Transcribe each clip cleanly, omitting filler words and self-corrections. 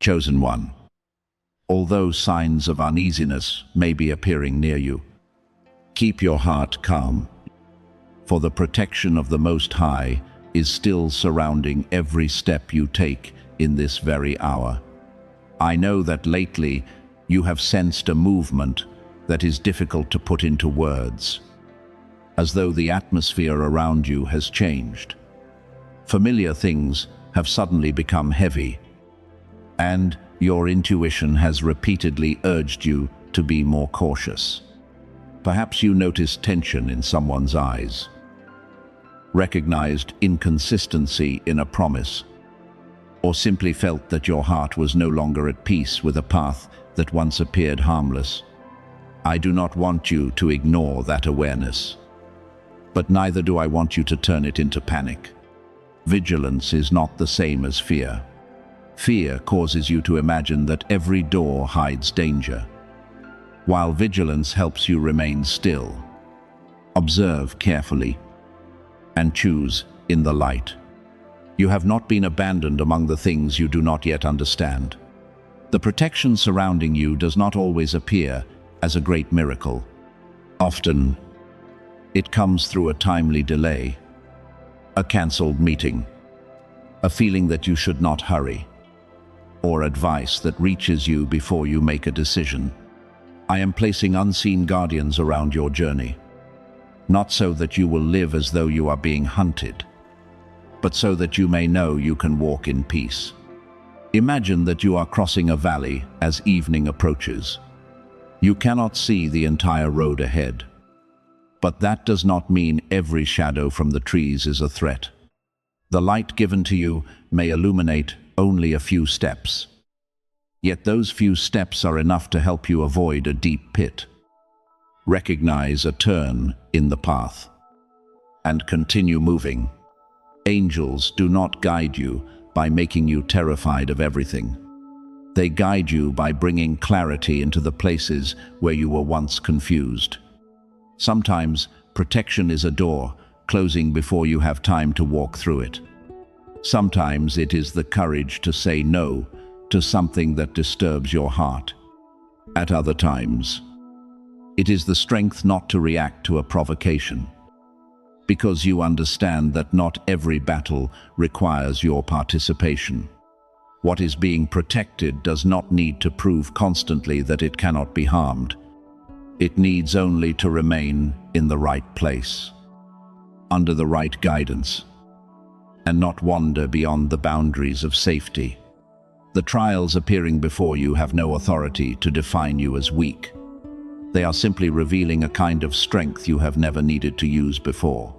Chosen one. Although signs of uneasiness may be appearing near you, keep your heart calm, for the protection of the Most High is still surrounding every step you take in this very hour. I know that lately you have sensed a movement that is difficult to put into words, as though the atmosphere around you has changed. Familiar things have suddenly become heavy, and your intuition has repeatedly urged you to be more cautious. Perhaps you noticed tension in someone's eyes, recognized inconsistency in a promise, or simply felt that your heart was no longer at peace with a path that once appeared harmless. I do not want you to ignore that awareness, but neither do I want you to turn it into panic. Vigilance is not the same as fear. Fear causes you to imagine that every door hides danger, while vigilance helps you remain still. Observe carefully and choose in the light. You have not been abandoned among the things you do not yet understand. The protection surrounding you does not always appear as a great miracle. Often, it comes through a timely delay, a cancelled meeting, a feeling that you should not hurry, or advice that reaches you before you make a decision. I am placing unseen guardians around your journey, not so that you will live as though you are being hunted, but so that you may know you can walk in peace. Imagine that you are crossing a valley as evening approaches. You cannot see the entire road ahead, but that does not mean every shadow from the trees is a threat. The light given to you may illuminate only a few steps, yet those few steps are enough to help you avoid a deep pit. Recognize a turn in the path and continue moving. Angels do not guide you by making you terrified of everything. They guide you by bringing clarity into the places where you were once confused. Sometimes protection is a door closing before you have time to walk through it. Sometimes it is the courage to say no to something that disturbs your heart. At other times, it is the strength not to react to a provocation, because you understand that not every battle requires your participation. What is being protected does not need to prove constantly that it cannot be harmed. It needs only to remain in the right place, under the right guidance, and not wander beyond the boundaries of safety. The trials appearing before you have no authority to define you as weak. They are simply revealing a kind of strength you have never needed to use before.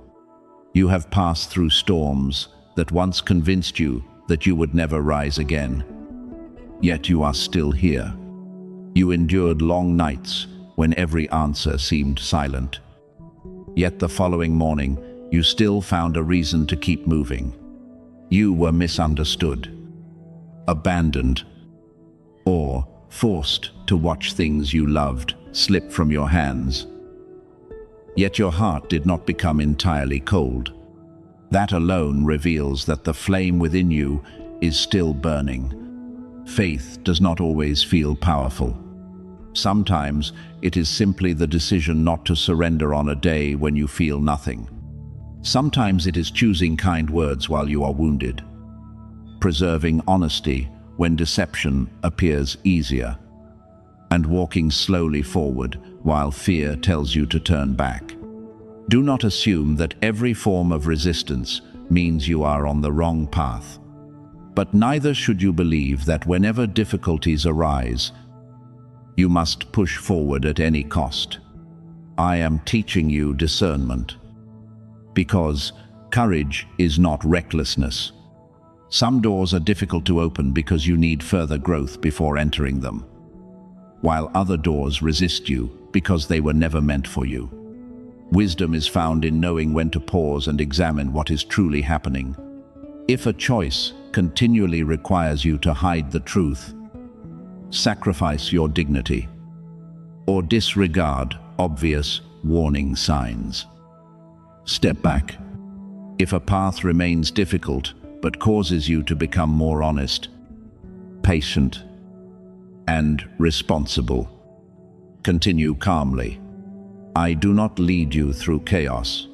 You have passed through storms that once convinced you that you would never rise again. Yet you are still here. You endured long nights when every answer seemed silent. Yet the following morning, you still found a reason to keep moving. You were misunderstood, abandoned, or forced to watch things you loved slip from your hands. Yet your heart did not become entirely cold. That alone reveals that the flame within you is still burning. Faith does not always feel powerful. Sometimes it is simply the decision not to surrender on a day when you feel nothing. Sometimes it is choosing kind words while you are wounded, preserving honesty when deception appears easier, and walking slowly forward while fear tells you to turn back. Do not assume that every form of resistance means you are on the wrong path. But neither should you believe that whenever difficulties arise, you must push forward at any cost. I am teaching you discernment, because courage is not recklessness. Some doors are difficult to open because you need further growth before entering them, while other doors resist you because they were never meant for you. Wisdom is found in knowing when to pause and examine what is truly happening. If a choice continually requires you to hide the truth, sacrifice your dignity, or disregard obvious warning signs, step back. If a path remains difficult but causes you to become more honest, patient, and responsible. Continue calmly. I do not lead you through chaos.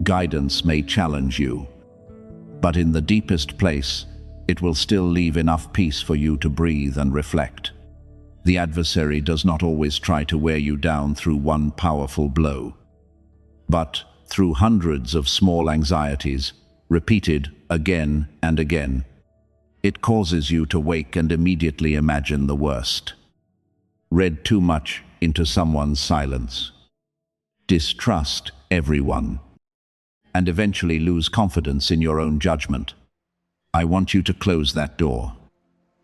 Guidance may challenge you, but in the deepest place, it will still leave enough peace for you to breathe and reflect. The adversary does not always try to wear you down through one powerful blow, but through hundreds of small anxieties, repeated again and again. It causes you to wake and immediately imagine the worst. Read too much into someone's silence. Distrust everyone, and eventually lose confidence in your own judgment. I want you to close that door.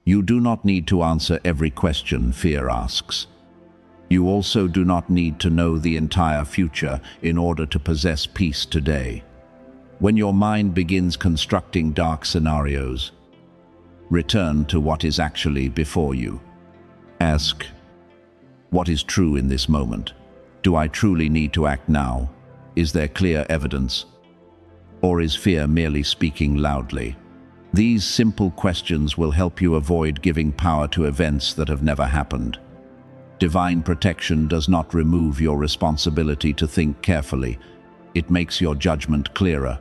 You do not need to answer every question fear asks. You also do not need to know the entire future in order to possess peace today. When your mind begins constructing dark scenarios, return to what is actually before you. Ask, what is true in this moment? Do I truly need to act now? Is there clear evidence? Or is fear merely speaking loudly? These simple questions will help you avoid giving power to events that have never happened. Divine protection does not remove your responsibility to think carefully. It makes your judgment clearer.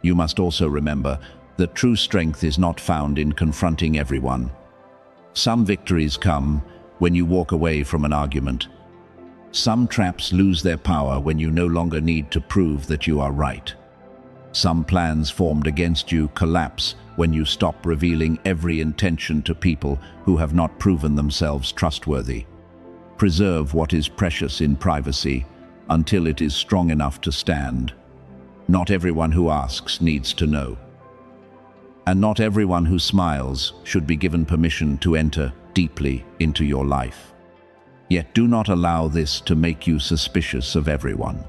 You must also remember that true strength is not found in confronting everyone. Some victories come when you walk away from an argument. Some traps lose their power when you no longer need to prove that you are right. Some plans formed against you collapse when you stop revealing every intention to people who have not proven themselves trustworthy. Preserve what is precious in privacy until it is strong enough to stand. Not everyone who asks needs to know. And not everyone who smiles should be given permission to enter deeply into your life. Yet do not allow this to make you suspicious of everyone.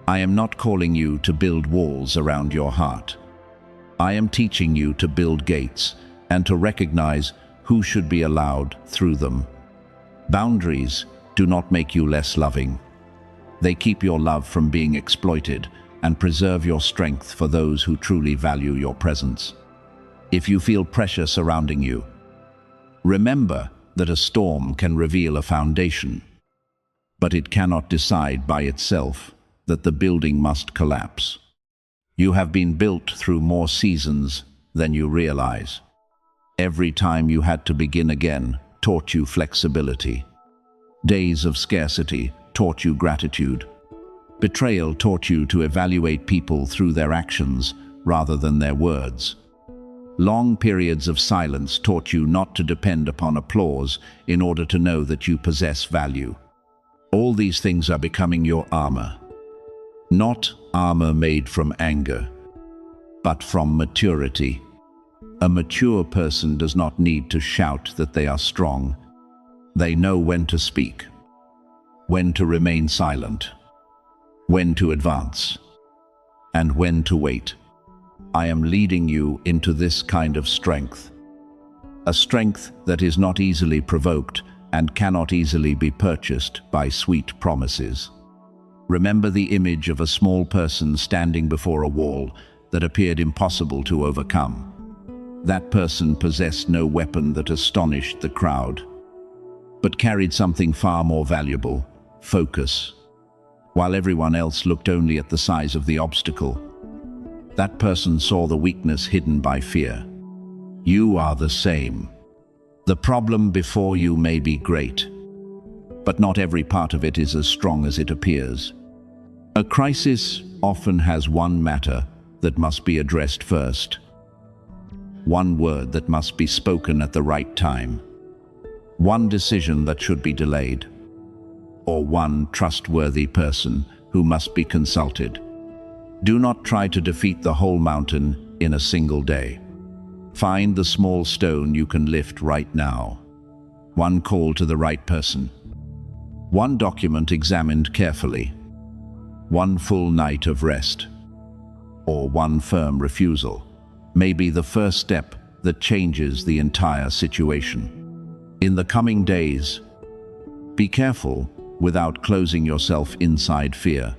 I am not calling you to build walls around your heart. I am teaching you to build gates and to recognize who should be allowed through them. Boundaries do not make you less loving. They keep your love from being exploited and preserve your strength for those who truly value your presence. If you feel pressure surrounding you, remember that a storm can reveal a foundation, but it cannot decide by itself that the building must collapse. You have been built through more seasons than you realize. Every time you had to begin again taught you flexibility. Days of scarcity taught you gratitude. Betrayal taught you to evaluate people through their actions rather than their words. Long periods of silence taught you not to depend upon applause in order to know that you possess value. All these things are becoming your armor. Not armor made from anger, but from maturity. A mature person does not need to shout that they are strong. They know when to speak, when to remain silent, when to advance, and when to wait. I am leading you into this kind of strength. A strength that is not easily provoked and cannot easily be purchased by sweet promises. Remember the image of a small person standing before a wall that appeared impossible to overcome. That person possessed no weapon that astonished the crowd, but carried something far more valuable: focus. While everyone else looked only at the size of the obstacle, that person saw the weakness hidden by fear. You are the same. The problem before you may be great, but not every part of it is as strong as it appears. A crisis often has one matter that must be addressed first. One word that must be spoken at the right time. One decision that should be delayed. Or one trustworthy person who must be consulted. Do not try to defeat the whole mountain in a single day. Find the small stone you can lift right now. One call to the right person. One document examined carefully. One full night of rest. Or one firm refusal may be the first step that changes the entire situation. In the coming days, be careful without closing yourself inside fear.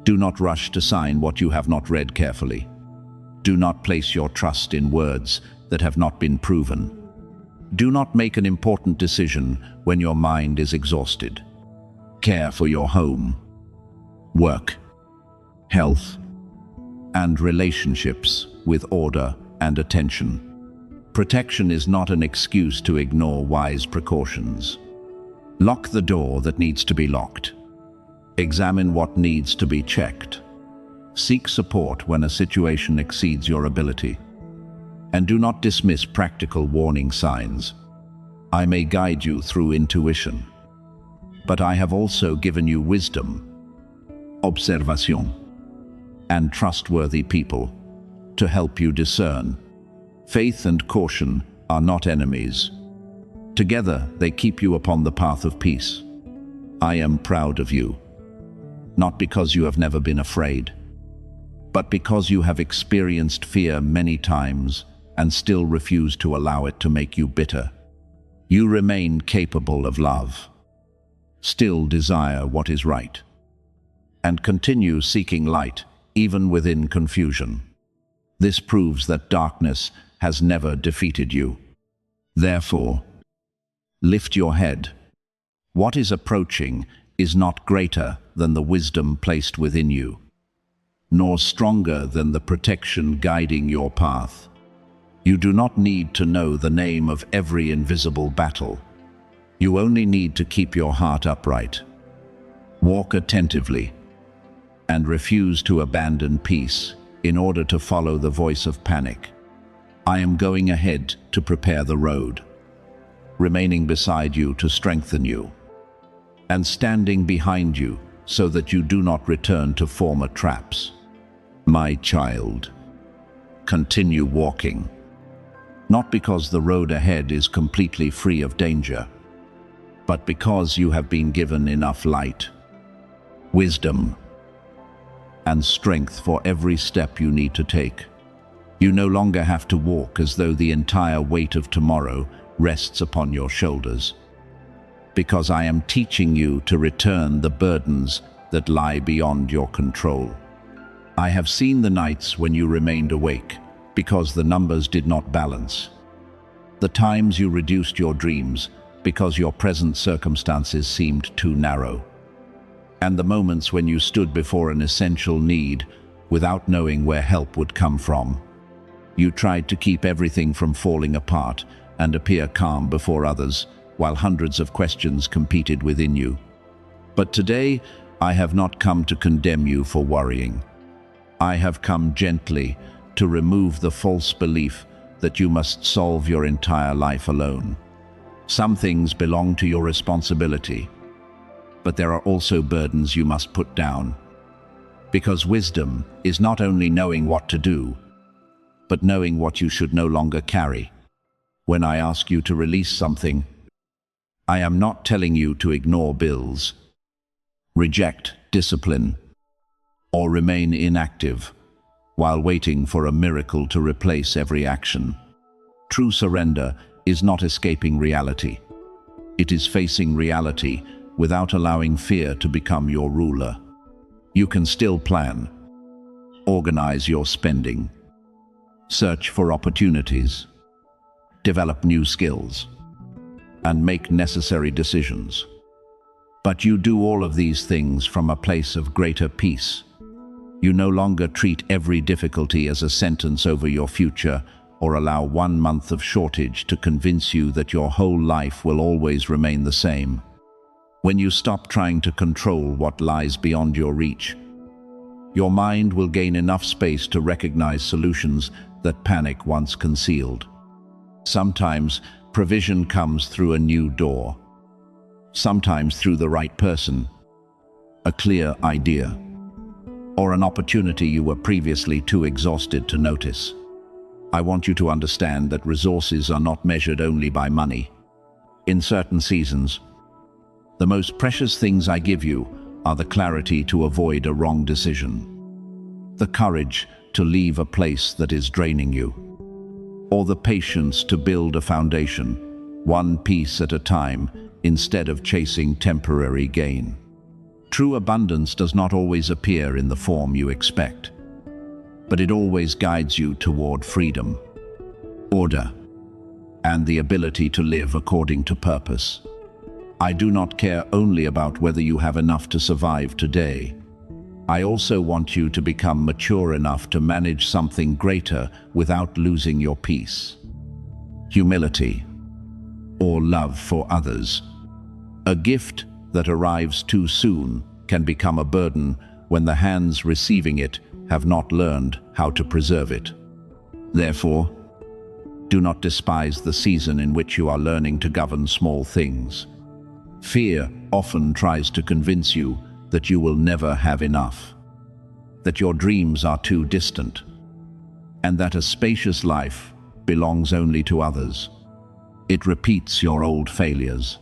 Do not rush to sign what you have not read carefully. Do not place your trust in words that have not been proven. Do not make an important decision when your mind is exhausted. Care for your home, work, health, and relationships with order and attention. Protection is not an excuse to ignore wise precautions. Lock the door that needs to be locked. Examine what needs to be checked. Seek support when a situation exceeds your ability. And do not dismiss practical warning signs. I may guide you through intuition, but I have also given you wisdom, observation, and trustworthy people to help you discern. Faith and caution are not enemies. Together, they keep you upon the path of peace. I am proud of you, not because you have never been afraid, but because you have experienced fear many times and still refuse to allow it to make you bitter. You remain capable of love, still desire what is right, and continue seeking light even within confusion. This proves that darkness has never defeated you. Therefore, lift your head. What is approaching is not greater than the wisdom placed within you, nor stronger than the protection guiding your path. You do not need to know the name of every invisible battle. You only need to keep your heart upright. Walk attentively, and refuse to abandon peace in order to follow the voice of panic. I am going ahead to prepare the road, remaining beside you to strengthen you, and standing behind you so that you do not return to former traps. My child, continue walking, not because the road ahead is completely free of danger, but because you have been given enough light, wisdom, and strength for every step you need to take. You no longer have to walk as though the entire weight of tomorrow rests upon your shoulders, because I am teaching you to return the burdens that lie beyond your control. I have seen the nights when you remained awake, because the numbers did not balance. The times you reduced your dreams, because your present circumstances seemed too narrow. And the moments when you stood before an essential need, without knowing where help would come from. You tried to keep everything from falling apart and appear calm before others, while hundreds of questions competed within you. But today, I have not come to condemn you for worrying. I have come gently to remove the false belief that you must solve your entire life alone. Some things belong to your responsibility, but there are also burdens you must put down. Because wisdom is not only knowing what to do, but knowing what you should no longer carry. When I ask you to release something, I am not telling you to ignore bills, reject discipline, or remain inactive while waiting for a miracle to replace every action. True surrender is not escaping reality. It is facing reality without allowing fear to become your ruler. You can still plan, organize your spending, search for opportunities, develop new skills, and make necessary decisions. But you do all of these things from a place of greater peace. You no longer treat every difficulty as a sentence over your future or allow 1 month of shortage to convince you that your whole life will always remain the same. When you stop trying to control what lies beyond your reach, your mind will gain enough space to recognize solutions that panic once concealed. Sometimes provision comes through a new door, sometimes through the right person, a clear idea, or an opportunity you were previously too exhausted to notice. I want you to understand that resources are not measured only by money. In certain seasons, the most precious things I give you are the clarity to avoid a wrong decision, the courage to leave a place that is draining you, or the patience to build a foundation, one piece at a time, instead of chasing temporary gain. True abundance does not always appear in the form you expect, but it always guides you toward freedom, order, and the ability to live according to purpose. I do not care only about whether you have enough to survive today. I also want you to become mature enough to manage something greater without losing your peace. Humility, or love for others. A gift that arrives too soon can become a burden when the hands receiving it have not learned how to preserve it. Therefore, do not despise the season in which you are learning to govern small things. Fear often tries to convince you that you will never have enough, that your dreams are too distant, and that a spacious life belongs only to others. It repeats your old failures,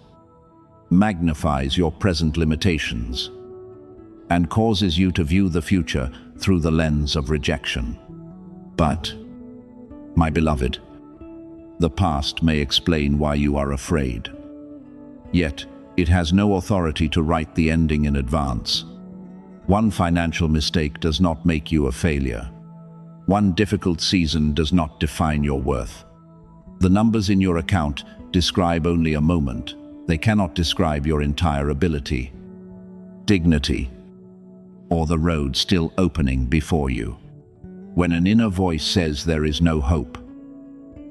magnifies your present limitations, and causes you to view the future through the lens of rejection. But, my beloved, the past may explain why you are afraid. Yet, it has no authority to write the ending in advance. One financial mistake does not make you a failure. One difficult season does not define your worth. The numbers in your account describe only a moment. They cannot describe your entire ability, dignity, or the road still opening before you. When an inner voice says there is no hope,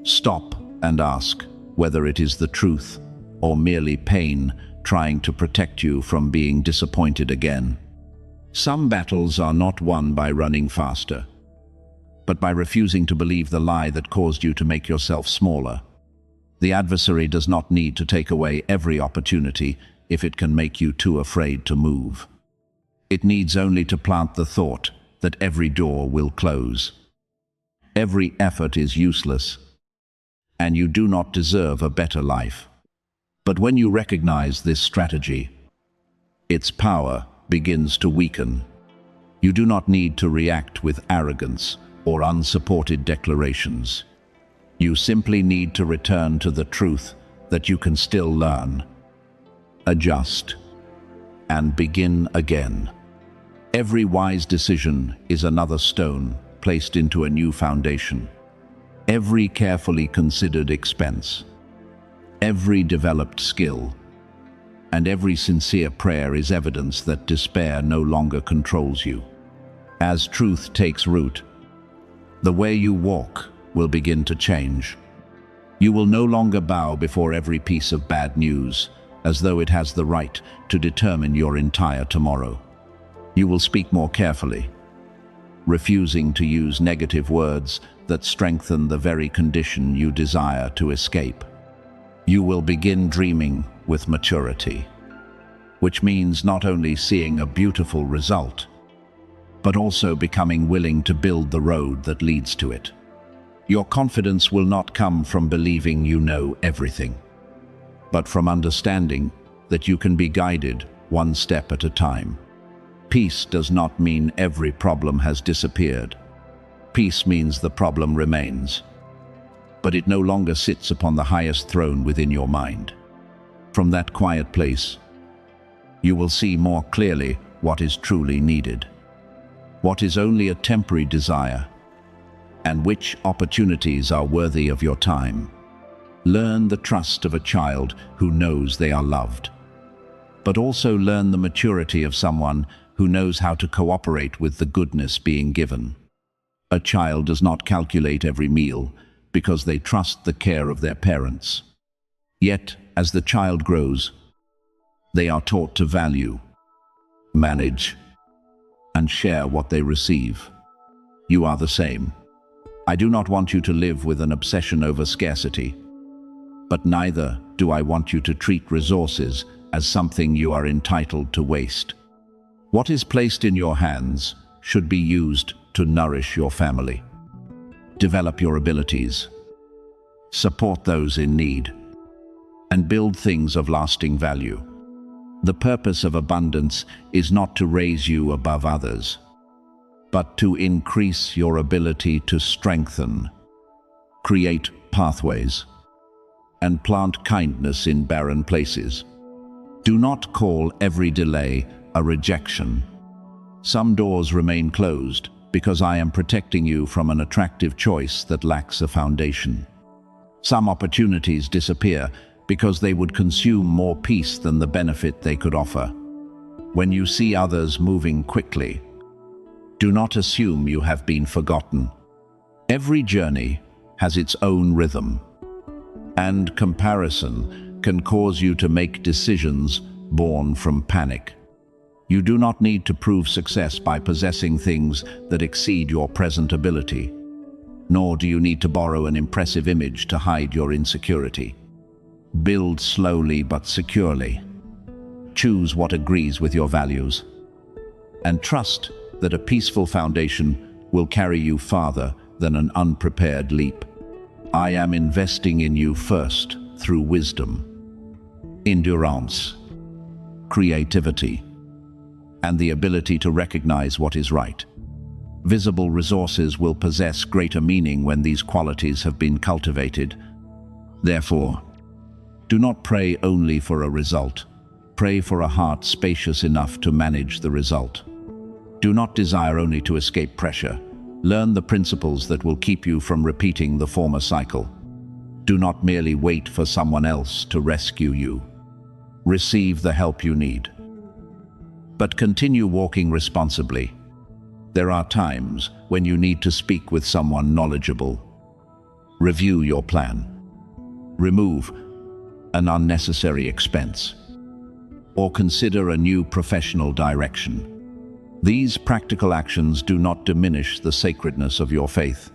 stop and ask whether it is the truth or merely pain trying to protect you from being disappointed again. Some battles are not won by running faster, but by refusing to believe the lie that caused you to make yourself smaller. The adversary does not need to take away every opportunity if it can make you too afraid to move. It needs only to plant the thought that every door will close. Every effort is useless, and you do not deserve a better life. But when you recognize this strategy, its power begins to weaken. You do not need to react with arrogance or unsupported declarations. You simply need to return to the truth that you can still learn, adjust, and begin again. Every wise decision is another stone placed into a new foundation. Every carefully considered expense, every developed skill, and every sincere prayer is evidence that despair no longer controls you. As truth takes root, the way you walk will begin to change. You will no longer bow before every piece of bad news, as though it has the right to determine your entire tomorrow. You will speak more carefully, refusing to use negative words that strengthen the very condition you desire to escape. You will begin dreaming with maturity, which means not only seeing a beautiful result, but also becoming willing to build the road that leads to it. Your confidence will not come from believing you know everything, but from understanding that you can be guided one step at a time. Peace does not mean every problem has disappeared. Peace means the problem remains, but it no longer sits upon the highest throne within your mind. From that quiet place, you will see more clearly what is truly needed, what is only a temporary desire, and which opportunities are worthy of your time. Learn the trust of a child who knows they are loved, but also learn the maturity of someone who knows how to cooperate with the goodness being given. A child does not calculate every meal because they trust the care of their parents. Yet, as the child grows, they are taught to value, manage, and share what they receive. You are the same. I do not want you to live with an obsession over scarcity, but neither do I want you to treat resources as something you are entitled to waste. What is placed in your hands should be used to nourish your family. Develop your abilities, support those in need, and build things of lasting value. The purpose of abundance is not to raise you above others, but to increase your ability to strengthen, create pathways, and plant kindness in barren places. Do not call every delay a rejection. Some doors remain closed because I am protecting you from an attractive choice that lacks a foundation. Some opportunities disappear because they would consume more peace than the benefit they could offer. When you see others moving quickly, do not assume you have been forgotten. Every journey has its own rhythm, and comparison can cause you to make decisions born from panic. You do not need to prove success by possessing things that exceed your present ability, nor do you need to borrow an impressive image to hide your insecurity. Build slowly but securely. Choose what agrees with your values, and trust that a peaceful foundation will carry you farther than an unprepared leap. I am investing in you first through wisdom, endurance, creativity, and the ability to recognize what is right. Visible resources will possess greater meaning when these qualities have been cultivated. Therefore, do not pray only for a result. Pray for a heart spacious enough to manage the result. Do not desire only to escape pressure. Learn the principles that will keep you from repeating the former cycle. Do not merely wait for someone else to rescue you. Receive the help you need. But continue walking responsibly. There are times when you need to speak with someone knowledgeable. Review your plan. Remove an unnecessary expense, or consider a new professional direction. These practical actions do not diminish the sacredness of your faith.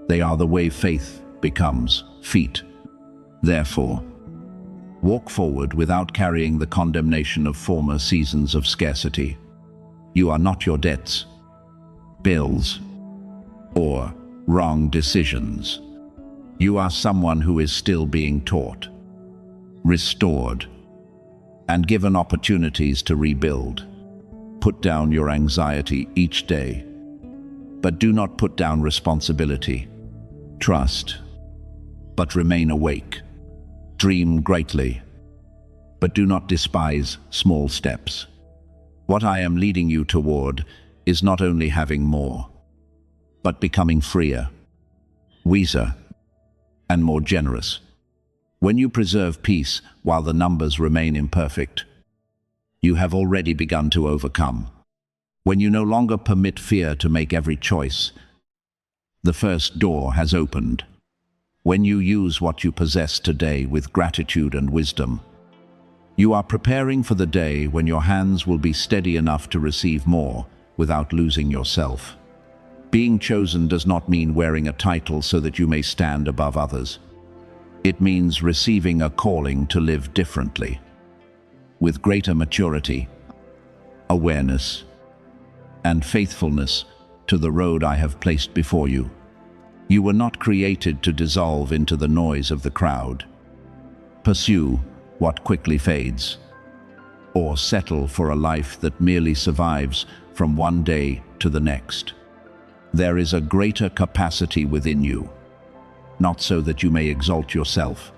They are the way faith becomes feet. Therefore, walk forward without carrying the condemnation of former seasons of scarcity. You are not your debts, bills, or wrong decisions. You are someone who is still being taught, restored, and given opportunities to rebuild. Put down your anxiety each day, but do not put down responsibility. Trust, but remain awake. Dream greatly, but do not despise small steps. What I am leading you toward is not only having more, but becoming freer, wiser, and more generous. When you preserve peace while the numbers remain imperfect, you have already begun to overcome. When you no longer permit fear to make every choice, the first door has opened. When you use what you possess today with gratitude and wisdom, you are preparing for the day when your hands will be steady enough to receive more without losing yourself. Being chosen does not mean wearing a title so that you may stand above others. It means receiving a calling to live differently, with greater maturity, awareness, and faithfulness to the road I have placed before you. You were not created to dissolve into the noise of the crowd, pursue what quickly fades, or settle for a life that merely survives from one day to the next. There is a greater capacity within you, not so that you may exalt yourself,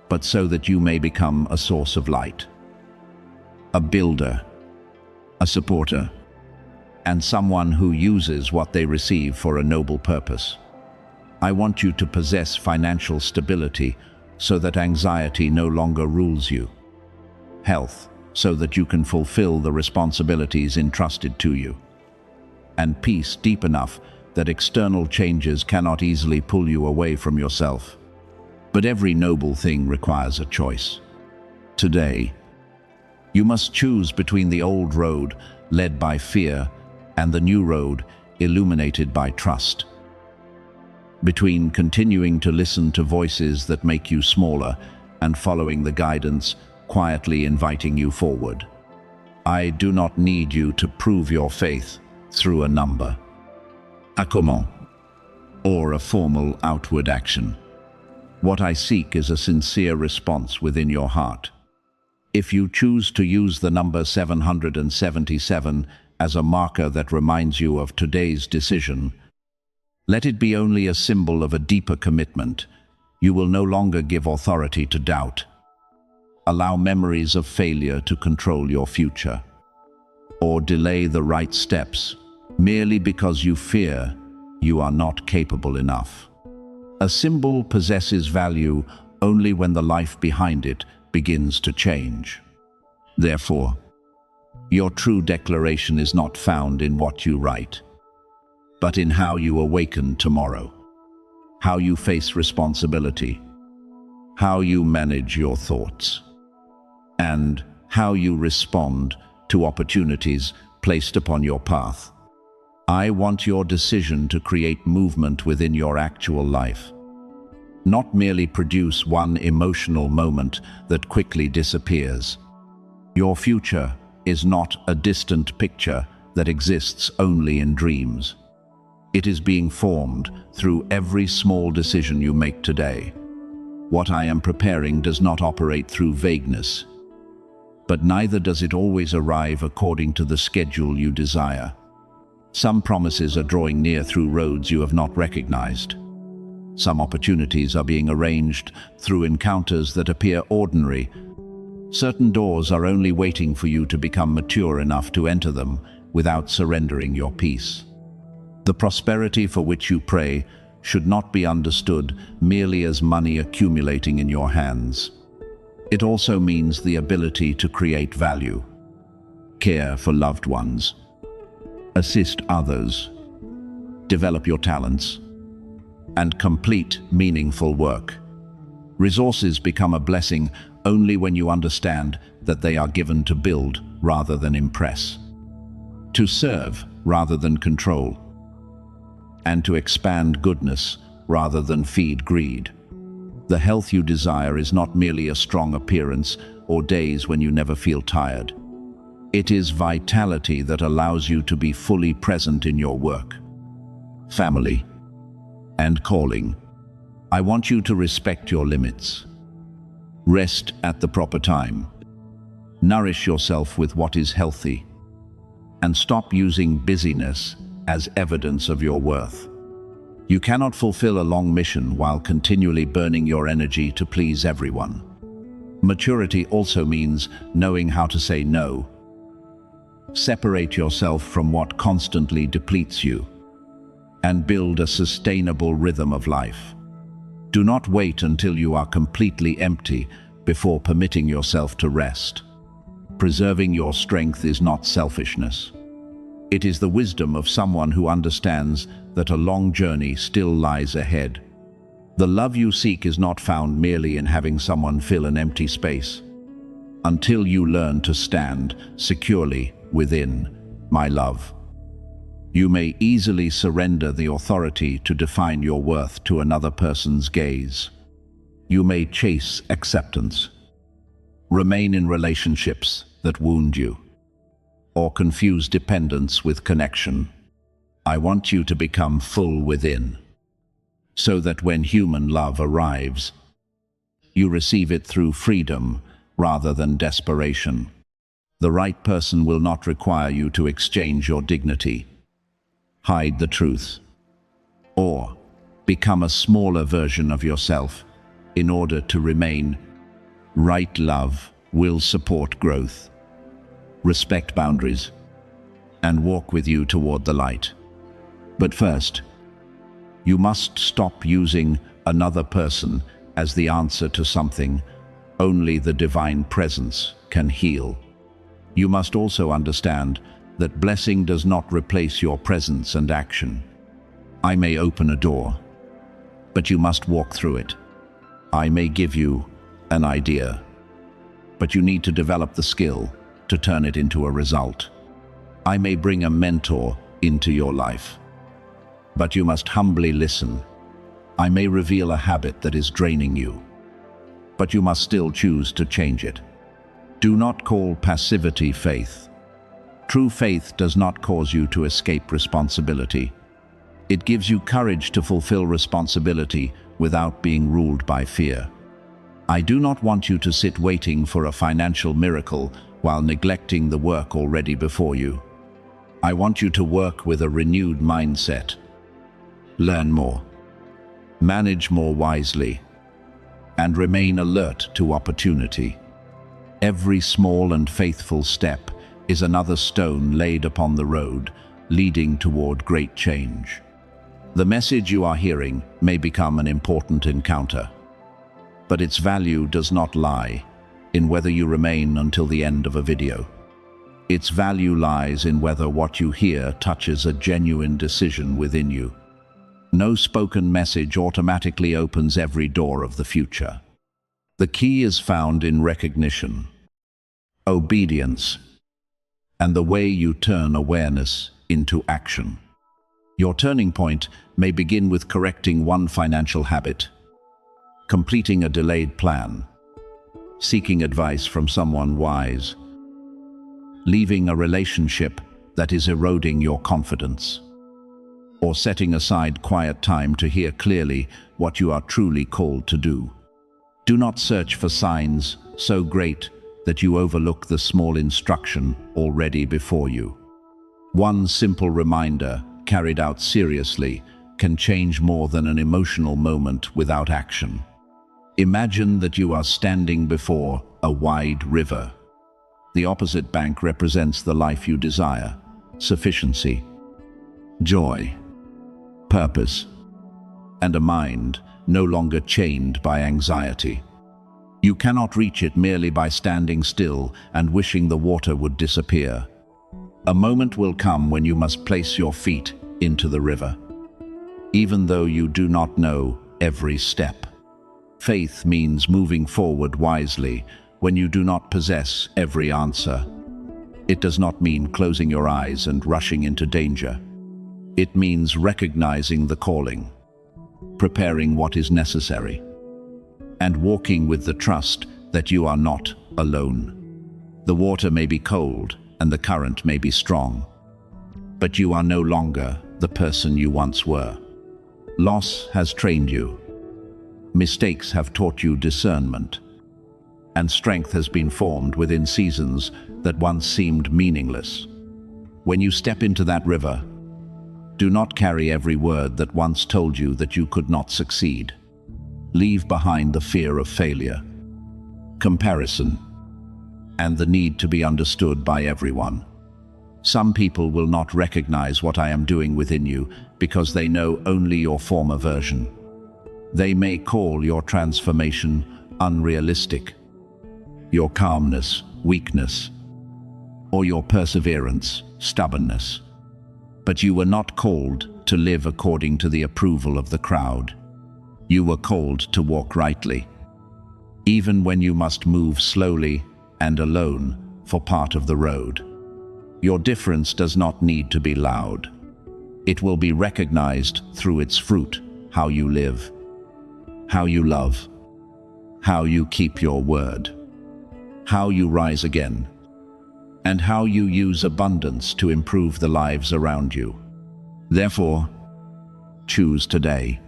but so that you may become a source of light, a builder, a supporter, and someone who uses what they receive for a noble purpose. I want you to possess financial stability so that anxiety no longer rules you, health so that you can fulfill the responsibilities entrusted to you, and peace deep enough that external changes cannot easily pull you away from yourself. But every noble thing requires a choice. Today, you must choose between the old road led by fear and the new road illuminated by trust. Between continuing to listen to voices that make you smaller and following the guidance quietly inviting you forward. I do not need you to prove your faith through a number, a comment, or a formal outward action. What I seek is a sincere response within your heart. If you choose to use the number 777 as a marker that reminds you of today's decision, let it be only a symbol of a deeper commitment. You will no longer give authority to doubt. Allow memories of failure to control your future, or delay the right steps merely because you fear you are not capable enough. A symbol possesses value only when the life behind it begins to change. Therefore, your true declaration is not found in what you write, but in how you awaken tomorrow, how you face responsibility, how you manage your thoughts, and how you respond to opportunities placed upon your path. I want your decision to create movement within your actual life, not merely produce one emotional moment that quickly disappears. Your future is not a distant picture that exists only in dreams. It is being formed through every small decision you make today. What I am preparing does not operate through vagueness, but neither does it always arrive according to the schedule you desire. Some promises are drawing near through roads you have not recognized. Some opportunities are being arranged through encounters that appear ordinary. Certain doors are only waiting for you to become mature enough to enter them without surrendering your peace. The prosperity for which you pray should not be understood merely as money accumulating in your hands. It also means the ability to create value, care for loved ones, assist others, develop your talents, and complete meaningful work. Resources become a blessing only when you understand that they are given to build rather than impress, to serve rather than control, and to expand goodness rather than feed greed. The health you desire is not merely a strong appearance or days when you never feel tired. It is vitality that allows you to be fully present in your work, family, and calling. I want you to respect your limits. Rest at the proper time. Nourish yourself with what is healthy, and stop using busyness as evidence of your worth. You cannot fulfill a long mission while continually burning your energy to please everyone. Maturity also means knowing how to say no. Separate yourself from what constantly depletes you, and build a sustainable rhythm of life. Do not wait until you are completely empty before permitting yourself to rest. Preserving your strength is not selfishness. It is the wisdom of someone who understands that a long journey still lies ahead. The love you seek is not found merely in having someone fill an empty space. Until you learn to stand securely within my love, you may easily surrender the authority to define your worth to another person's gaze. You may chase acceptance, remain in relationships that wound you, or confuse dependence with connection. I want you to become full within, so that when human love arrives, you receive it through freedom rather than desperation. The right person will not require you to exchange your dignity, hide the truth, or become a smaller version of yourself in order to remain. Right love will support growth, respect boundaries, and walk with you toward the light. But first, you must stop using another person as the answer to something only the divine presence can heal. You must also understand that blessing does not replace your presence and action. I may open a door, but you must walk through it. I may give you an idea, but you need to develop the skill to turn it into a result. I may bring a mentor into your life, but you must humbly listen. I may reveal a habit that is draining you, but you must still choose to change it. Do not call passivity faith. True faith does not cause you to escape responsibility. It gives you courage to fulfill responsibility without being ruled by fear. I do not want you to sit waiting for a financial miracle while neglecting the work already before you. I want you to work with a renewed mindset. Learn more, manage more wisely, and remain alert to opportunity. Every small and faithful step is another stone laid upon the road leading toward great change. The message you are hearing may become an important encounter, but its value does not lie in whether you remain until the end of a video. Its value lies in whether what you hear touches a genuine decision within you. No spoken message automatically opens every door of the future. The key is found in recognition, obedience, and the way you turn awareness into action. Your turning point may begin with correcting one financial habit, completing a delayed plan, seeking advice from someone wise, leaving a relationship that is eroding your confidence, or setting aside quiet time to hear clearly what you are truly called to do. Do not search for signs so great that you overlook the small instruction already before you. One simple reminder, carried out seriously, can change more than an emotional moment without action. Imagine that you are standing before a wide river. The opposite bank represents the life you desire: sufficiency, joy, purpose, and a mind no longer chained by anxiety. You cannot reach it merely by standing still and wishing the water would disappear. A moment will come when you must place your feet into the river, even though you do not know every step. Faith means moving forward wisely when you do not possess every answer. It does not mean closing your eyes and rushing into danger. It means recognizing the calling, preparing what is necessary, and walking with the trust that you are not alone. The water may be cold and the current may be strong, but you are no longer the person you once were. Loss has trained you. Mistakes have taught you discernment, and strength has been formed within seasons that once seemed meaningless. When you step into that river, do not carry every word that once told you that you could not succeed. Leave behind the fear of failure, comparison, and the need to be understood by everyone. Some people will not recognize what I am doing within you because they know only your former version. They may call your transformation unrealistic, your calmness weakness, or your perseverance stubbornness. But you were not called to live according to the approval of the crowd. You were called to walk rightly, even when you must move slowly and alone for part of the road. Your difference does not need to be loud. It will be recognized through its fruit: how you live, how you love, how you keep your word, how you rise again, and how you use abundance to improve the lives around you. Therefore, choose today,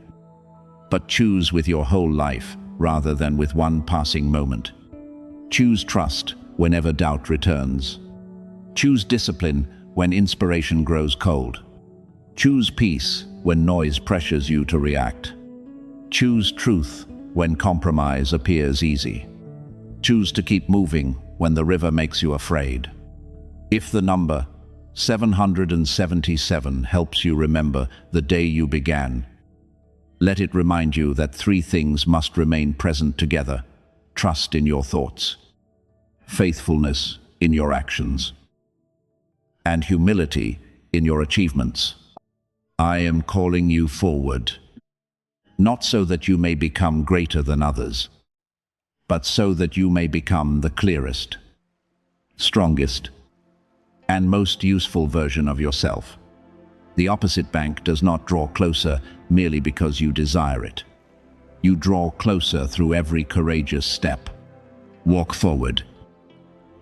but choose with your whole life rather than with one passing moment. Choose trust whenever doubt returns. Choose discipline when inspiration grows cold. Choose peace when noise pressures you to react. Choose truth when compromise appears easy. Choose to keep moving when the river makes you afraid. If the number 777 helps you remember the day you began, let it remind you that three things must remain present together: trust in your thoughts, faithfulness in your actions, and humility in your achievements. I am calling you forward, not so that you may become greater than others, but so that you may become the clearest, strongest, and most useful version of yourself. The opposite bank does not draw closer merely because you desire it. You draw closer through every courageous step. Walk forward,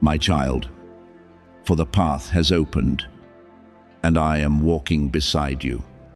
my child, for the path has opened, and I am walking beside you.